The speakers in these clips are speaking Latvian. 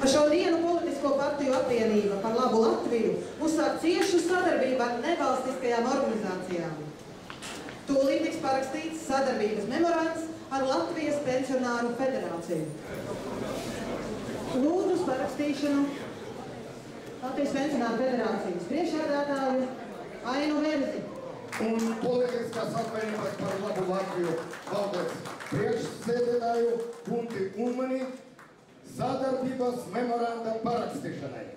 Par šo dienu Politisko partiju apvienība par labu Latviju uzsāk ciešu sadarbību ar nevalstiskajām organizācijām. Tūlīt tiks parakstīts sadarbības memorands ar Latvijas pensionāru federāciju. Lūdzu uz parakstīšanu Latvijas pensionāru federācijas priekšsēdētāju Ainu Verzi. Un Politiskās apvienības par labu Latviju valdes priekšsēdētāju Gunti Ulmani sadarbības memoranda parakstīšanai.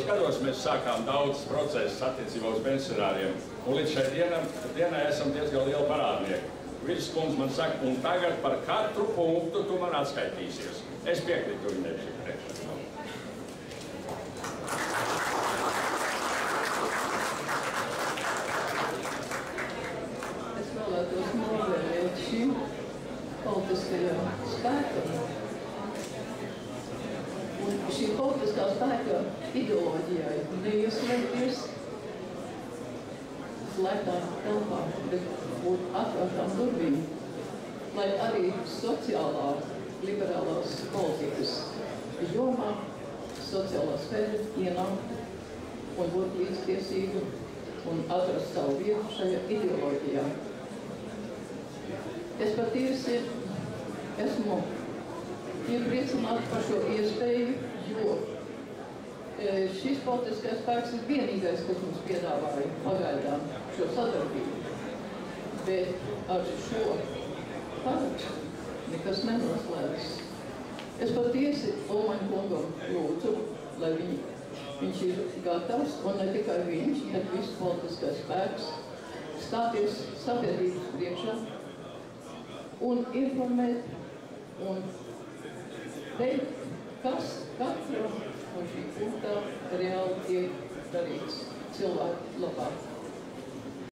Gados mēs sākām daudz procesus attiecībā uz pensionāriem, un līdz šai dienai esam diezgan lieli parādnieki. Virskundze man saka, un tagad par katru punktu tu man atskaitīsies. Es piekrītu viņai šī priekšlikuma. Es vēlētos novēlēt šim politiskajam spēkam. Šī politiskā spēka ideoloģijai neieslēgties slēgtām telpām, bet būt atvērtām durvīm, lai arī sociālā, liberālās politikas jomā sociālā sfēra ienāktu un būt līdztiesīgu un atrast savu vietu šajā ideoloģijā. Es patiesi esmu iepriecināti par šo iespēju, jo šis politiskais spēks ir vienīgais, kas mums piedāvāja pagaidām šo sadarbību. Bet ar šo parakstu nekas nenoslēdzas. Es patiesi Ulmaņa kungam lūdzu, lai viņš ir gatavs, un ne tikai viņš, bet viss politiskais spēks stāties sabiedrības priekšā un informēt un teikt, kas katra no šī punktā reāli tiek darīts cilvēku labāk.